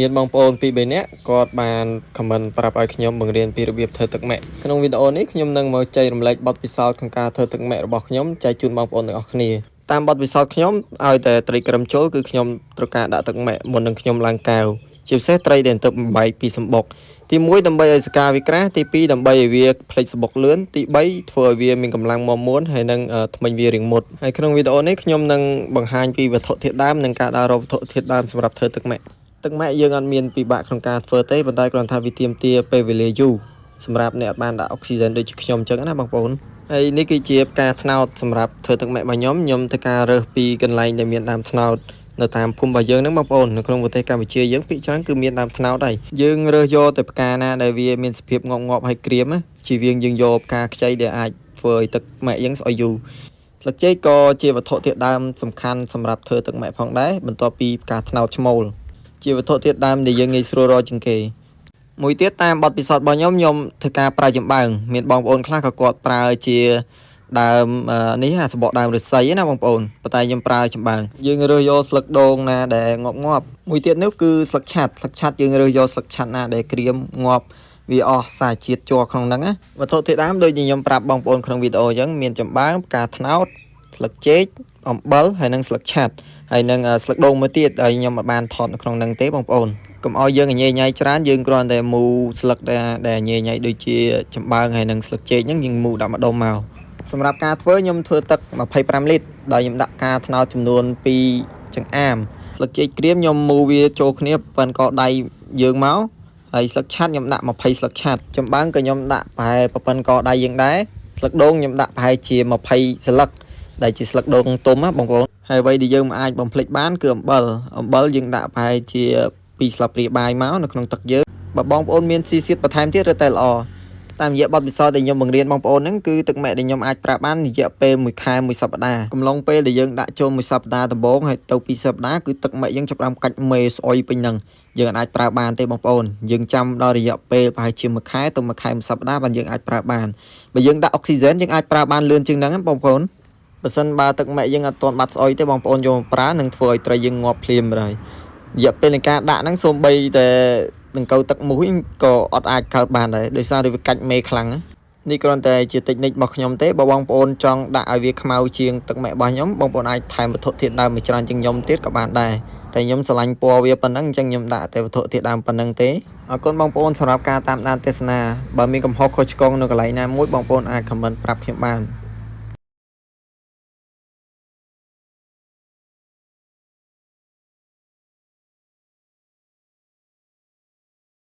មានបងប្អូនពី3នាក់គាត់បានខមមិនប្រាប់ឲ្យខ្ញុំបង្រៀនពីរបៀបធ្វើទឹកម៉ាក់ក្នុងវីដេអូនេះខ្ញុំនឹងមកចែករំលែកបទពិសោធន៍ក្នុងការធ្វើទឹកម៉ាក់របស់ខ្ញុំចែកជូនបងប្អូនទាំងអស់គ្នាតាមបទពិសោធន៍ខ្ញុំឲ្យតែត្រីក្រឹមចូលគឺខ្ញុំត្រូវការដាក់ទឹកម៉ាក់មុននឹងខ្ញុំឡើងកែវជាពិសេសត្រីដែលទៅបំបែកពីសម្បុកទី1ដើម្បីឲ្យសកាវាក្រាស់ទី2ដើម្បីឲ្យវាផ្លេចសម្បុកលឿនទី3ធ្វើឲ្យវាមានកម្លាំងមាំមួនហើយនឹងធ្មេញវារាងមុតហើយក្នុងវីដេអូនេះខ្ញុំនឹងបង្ហាញពីវត្ថុធាតុដើមនិងការដាក់រកវត្ថុធាតុដើមសម្រាប់ធ្វើទឹកម៉ាក់ទឹកម៉ាក់យើងអត់មានពិបាកក្នុងការធ្វើទេប៉ុន្តែគ្រាន់តែវាទាមទារពេលវេលាយូរសម្រាប់អ្នកបានដាក់អុកស៊ីហ្សែនដូចជាខ្ញុំអញ្ចឹងណាបងប្អូនហើយនេះគឺជាផ្កាថ្នោតសម្រាប់ធ្វើទឹកម៉ាក់របស់ខ្ញុំធ្វើការរើសពីកន្លែងដែលមានដើមថ្នោតនៅតាមភូមិរបស់យើងហ្នឹងបងប្អូននៅក្នុងប្រទេសកម្ពុជាយើងភាគច្រើនគឺមានដើមថ្នោតហើយយើងរើសយកតែផ្កាណាដែលវាមានសភាពងាប់ហើយក្រៀមជៀសវាងយើងយកផ្កាខ្ចីដែលអាចធ្វើឲ្យទឹកម៉ាក់យើងស្អុយយូរស្លឹកចេកក៏ជាវត្ថុធាតុដើមសំខាន់សម្រាប់ធ្វើទឹកម៉ាក់ផងដែរបន្ទាប់ពីផ្កាថ្នោតឈ្មោលជាវត្ថុធាតុដើមដែលយើងងាយស្រួលរកជាងគេមួយទៀតតាមបទពិសោធន៍របស់ខ្ញុំធ្វើការប្រើចំបើងមានបងប្អូនខ្លះក៏គាត់ប្រើជាដើមនេះសបកដើមឫស្សីណាបងប្អូនប៉ុន្តែខ្ញុំប្រើចំបើងយើងរើសយកស្លឹកដូងណាដែលងាប់មួយទៀតនោះគឺស្លឹកឆាត់យើងរើសយកស្លឹកឆាត់ណាដែលក្រៀមងាប់វាអស់សារជាតិជាប់ក្នុងហ្នឹងណាវត្ថុធាតុដើមដូចខ្ញុំប្រាប់បងប្អូនក្នុងវីដេអូអញ្ចឹងមានចំបើងផ្កាថ្នោតស្លឹកចេកអំបិលហើយនិងស្លឹកឆាត់ហើយនឹងស្លឹកដូងមួយទៀតហើយខ្ញុំមិនបានថតនៅក្នុងហ្នឹងទេបងប្អូនកុំឲ្យយើងញ៉ៃញ៉ៃច្រើនយើងគ្រាន់តែមូស្លឹកដែលញ៉ៃញ៉ៃដូចជាចំបើងហើយនឹងស្លឹកចេកហ្នឹងយើងមូដាក់ម្ដុំមកសម្រាប់ការធ្វើខ្ញុំធ្វើទឹក25លីត្រដោយខ្ញុំដាក់ផ្កាថ្នោតចំនួន2ចង្អាមស្លឹកចេកក្រៀមខ្ញុំមូវាចូលគ្នាប៉ុនកដៃយើងមកហើយស្លឹកឆាត់ខ្ញុំដាក់20ស្លឹកឆាត់ចំបើងក៏ខ្ញុំដាក់ប្រហែលប៉ុនកដៃយើងដែរស្លឹកដូងខ្ញុំដាក់ប្រហែលជា20ស្លឹកដែលជាស្លឹកដូងទុំណាបងប្អូនហើយអ្វីដែលយើងមិនអាចបំភ្លេចបានគឺអំបិលយើងដាក់ប្រហែលជា2ស្លាបព្រាបាយមកនៅក្នុងទឹកយើងបើបងប្អូនមានស៊ីសៀតបន្ថែមទៀតរឹតតែល្អតាមរយៈបទពិសោធន៍ដែលខ្ញុំបង្រៀនបងប្អូនហ្នឹងគឺទឹកម៉ាក់ដែលខ្ញុំអាចប្រាប់បានរយៈពេល1ខែ1សប្តាហ៍កំឡុងពេលដែលយើងដាក់ចូល1សប្តាហ៍ដំបូងហើយទៅ2សប្តាហ៍គឺទឹកម៉ាក់យើងចាប់ផ្ដើមកាច់មេស្អុយពេញហ្នឹងយើងអាចប្រើបានទេបងប្អូនយើងចាំដល់រយៈពេលប្រហែលជា1ខែទៅ1ខែ1សប្តាហ៍បានយើងអាចប្រើបានបើយើងដាក់អុកស៊ីហ្សែនយើងអាចប្រើបានលឿនជាងហ្នឹងបងប្អូនបើសិនបើទឹកម៉ាក់យើងអត់ទាន់បាត់ស្អុយទេបងប្អូនយកមកប្រើនឹងធ្វើឲ្យត្រីយើងងាប់ភ្លាមហើយរយៈពេលនៃការដាក់ហ្នឹងសូម្បីតែដង្កូវទឹកមូសក៏អត់អាចកើតបានដែរដោយសារវាកាច់មេខ្លាំងនេះគ្រាន់តែជាតិចនិចរបស់ខ្ញុំទេបើបងប្អូនចង់ដាក់ឲ្យវាខ្មៅជាងទឹកម៉ាក់របស់ខ្ញុំបងប្អូនអាចថែមវត្ថុធាតុដើមមួយច្រើនជាងខ្ញុំទៀតក៏បានដែរតែខ្ញុំស្រឡាញ់ពណ៌វាប៉ុណ្ណឹងអញ្ចឹងខ្ញុំដាក់តែវត្ថុធាតុដើមប៉ុណ្ណឹងទេអរគុណបងប្អូនសម្រាប់ការតាមដានទស្សនាបើមានកំហុសខុសឆ្គងនៅកន្លែងណាមួយបងប្អូនអាចខមមិនប្រាប់ខ្ញុំបាន